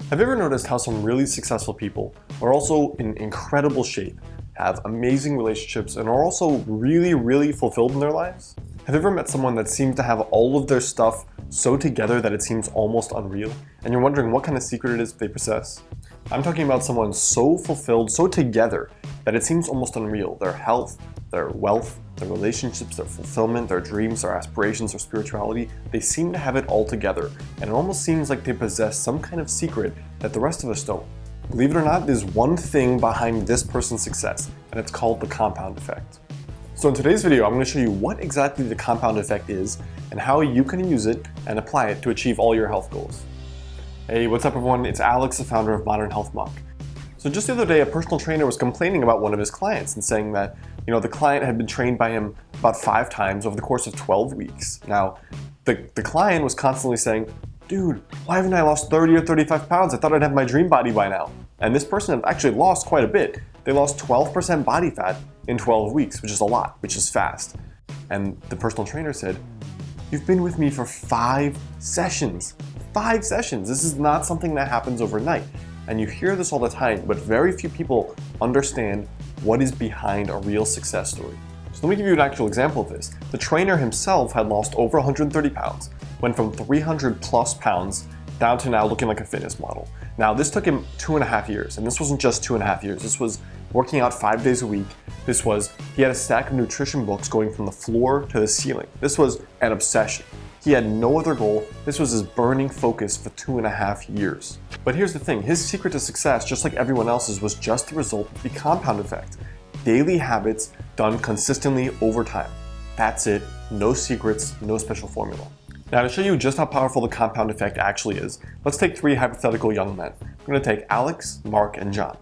Have you ever noticed how some really successful people are also in incredible shape, have amazing relationships, and are also really fulfilled in their lives? Have you ever met someone that seems to have all of their stuff so together that it seems almost unreal, and you're wondering what kind of secret it is they possess? I'm talking about someone so fulfilled, so together, that it seems almost unreal. Their health, their wealth, their relationships, their fulfillment, their dreams, their aspirations, their spirituality, they seem to have it all together, and it almost seems like they possess some kind of secret that the rest of us don't. Believe it or not, there's one thing behind this person's success, and it's called the compound effect. So in today's video, I'm going to show you what exactly the compound effect is and how you can use it and apply it to achieve all your health goals. Hey, what's up everyone? It's Alex, the founder of Modern Health Monk. So just the other day, a personal trainer was complaining about one of his clients and saying that, the client had been trained by him about 5 times over the course of 12 weeks. Now, the client was constantly saying, dude, why haven't I lost 30 or 35 pounds? I thought I'd have my dream body by now. And this person had actually lost quite a bit. They lost 12% body fat in 12 weeks, which is a lot, which is fast. And the personal trainer said, you've been with me for 5 sessions. 5 sessions. This is not something that happens overnight. And you hear this all the time, but very few people understand what is behind a real success story. So let me give you an actual example of this. The trainer himself had lost over 130 pounds, went from 300 plus pounds down to now looking like a fitness model. Now this took him 2.5 years, and this wasn't just 2.5 years. This was working out 5 days a week. He had a stack of nutrition books going from the floor to the ceiling. This was an obsession. He had no other goal. This was his burning focus for 2.5 years. But here's the thing, his secret to success, just like everyone else's, was just the result of the compound effect. Daily habits done consistently over time. That's it, no secrets, no special formula. Now to show you just how powerful the compound effect actually is, let's take 3 hypothetical young men. We're going to take Alex, Mark, and John.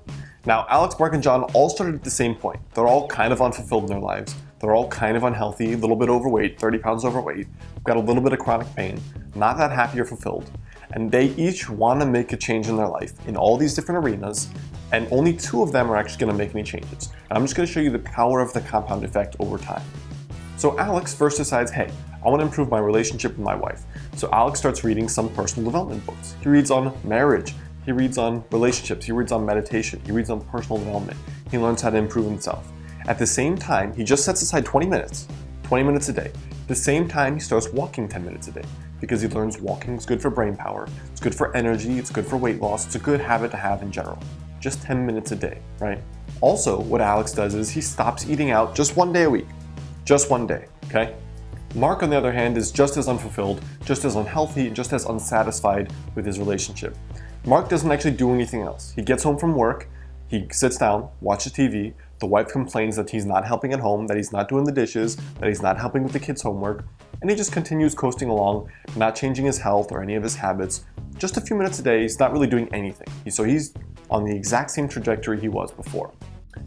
Now Alex, Mark, and John all started at the same point. They're all kind of unfulfilled in their lives. They're all kind of unhealthy, a little bit overweight, 30 pounds overweight, got a little bit of chronic pain, not that happy or fulfilled. And they each want to make a change in their life in all these different arenas, and only 2 of them are actually going to make any changes. And I'm just going to show you the power of the compound effect over time. So Alex first decides, hey, I want to improve my relationship with my wife. So Alex starts reading some personal development books. He reads on marriage, he reads on relationships, he reads on meditation, he reads on personal development. He learns how to improve himself. At the same time, he just sets aside 20 minutes a day. At the same time, he starts walking 10 minutes a day because he learns walking is good for brain power, it's good for energy, it's good for weight loss, it's a good habit to have in general. Just 10 minutes a day, right? Also, what Alex does is he stops eating out just 1 day a week. Just 1 day, okay? Mark, on the other hand, is just as unfulfilled, just as unhealthy, and just as unsatisfied with his relationship. Mark doesn't actually do anything else. He gets home from work, he sits down, watches TV, the wife complains that he's not helping at home, that he's not doing the dishes, that he's not helping with the kids' homework, and he just continues coasting along, not changing his health or any of his habits. Just a few minutes a day, he's not really doing anything. So he's on the exact same trajectory he was before.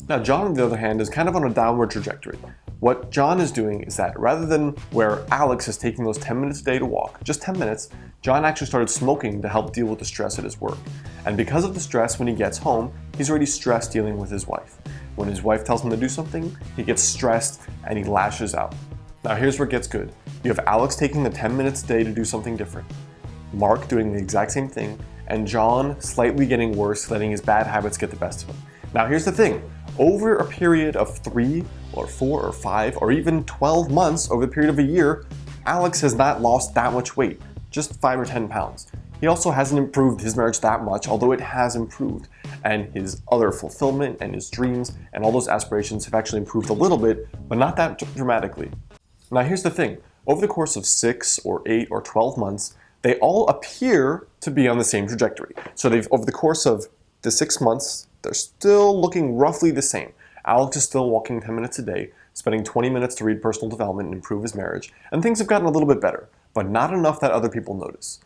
Now John, on the other hand, is kind of on a downward trajectory. What John is doing is that rather than where Alex is taking those 10 minutes a day to walk, just 10 minutes, John actually started smoking to help deal with the stress at his work. And because of the stress, when he gets home, he's already stressed dealing with his wife. When his wife tells him to do something, he gets stressed and he lashes out. Now here's where it gets good. You have Alex taking the 10 minutes a day to do something different, Mark doing the exact same thing, and John slightly getting worse, letting his bad habits get the best of him. Now here's the thing, over a period of 3 or 4 or 5 or even 12 months, over the period of a year, Alex has not lost that much weight, just 5 or 10 pounds. He also hasn't improved his marriage that much, although it has improved. And his other fulfillment and his dreams and all those aspirations have actually improved a little bit, but not that dramatically. Now here's the thing, over the course of 6 or 8 or 12 months, they all appear to be on the same trajectory. So over the course of the 6 months, they're still looking roughly the same. Alex is still walking 10 minutes a day, spending 20 minutes to read personal development and improve his marriage, and things have gotten a little bit better, but not enough that other people notice.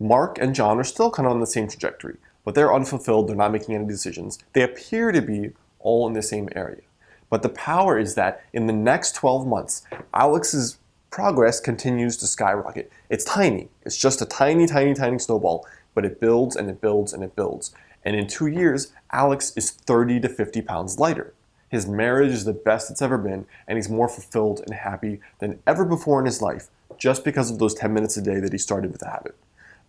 Mark and John are still kind of on the same trajectory, but they're unfulfilled, they're not making any decisions. They appear to be all in the same area. But the power is that in the next 12 months, Alex's progress continues to skyrocket. It's tiny. It's just a tiny snowball, but it builds and it builds and it builds. And in 2 years, Alex is 30 to 50 pounds lighter. His marriage is the best it's ever been, and he's more fulfilled and happy than ever before in his life, just because of those 10 minutes a day that he started with the habit.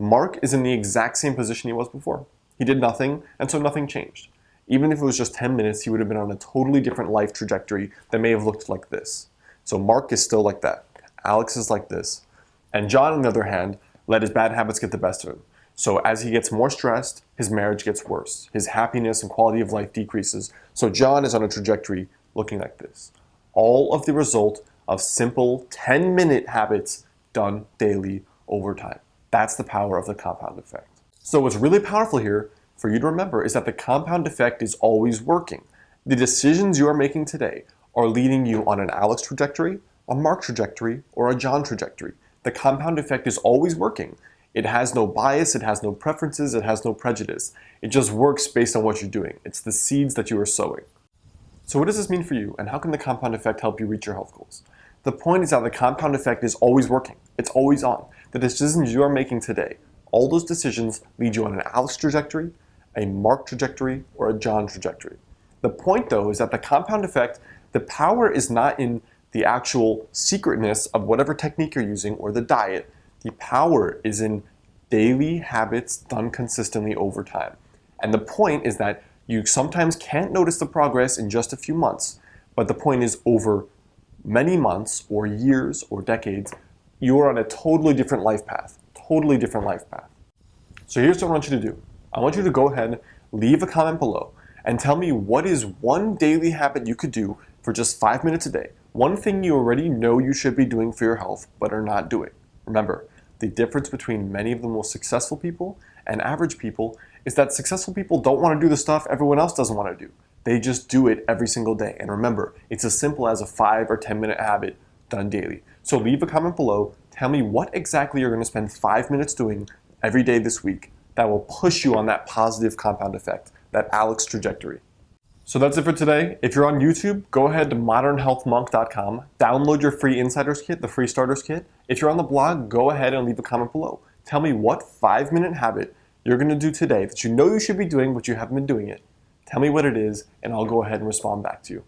Mark is in the exact same position he was before. He did nothing, and so nothing changed. Even if it was just 10 minutes, he would have been on a totally different life trajectory that may have looked like this. So Mark is still like that. Alex is like this. And John, on the other hand, let his bad habits get the best of him. So as he gets more stressed, his marriage gets worse. His happiness and quality of life decreases. So John is on a trajectory looking like this. All of the result of simple 10-minute habits done daily over time. That's the power of the compound effect. So what's really powerful here for you to remember is that the compound effect is always working. The decisions you are making today are leading you on an Alex trajectory, a Mark trajectory, or a John trajectory. The compound effect is always working. It has no bias, it has no preferences, it has no prejudice. It just works based on what you're doing. It's the seeds that you are sowing. So what does this mean for you, and how can the compound effect help you reach your health goals? The point is that the compound effect is always working. It's always on. The decisions you are making today, all those decisions lead you on an Alex trajectory, a Mark trajectory, or a John trajectory. The point, though, is that the compound effect, the power is not in the actual secretness of whatever technique you're using or the diet. The power is in daily habits done consistently over time. And the point is that you sometimes can't notice the progress in just a few months, but the point is over many months or years or decades, you are on a totally different life path. Totally different life path. So here's what I want you to do. I want you to go ahead, leave a comment below, and tell me what is one daily habit you could do for just 5 minutes a day. One thing you already know you should be doing for your health, but are not doing. Remember, the difference between many of the most successful people and average people is that successful people don't want to do the stuff everyone else doesn't want to do. They just do it every single day. And remember, it's as simple as a 5 or 10-minute habit done daily. So leave a comment below. Tell me what exactly you're going to spend 5 minutes doing every day this week that will push you on that positive compound effect, that Alex trajectory. So that's it for today. If you're on YouTube, go ahead to modernhealthmonk.com, download your free Insiders Kit, the free Starters Kit. If you're on the blog, go ahead and leave a comment below. Tell me what 5-minute habit you're going to do today that you know you should be doing, but you haven't been doing it. Tell me what it is, and I'll go ahead and respond back to you.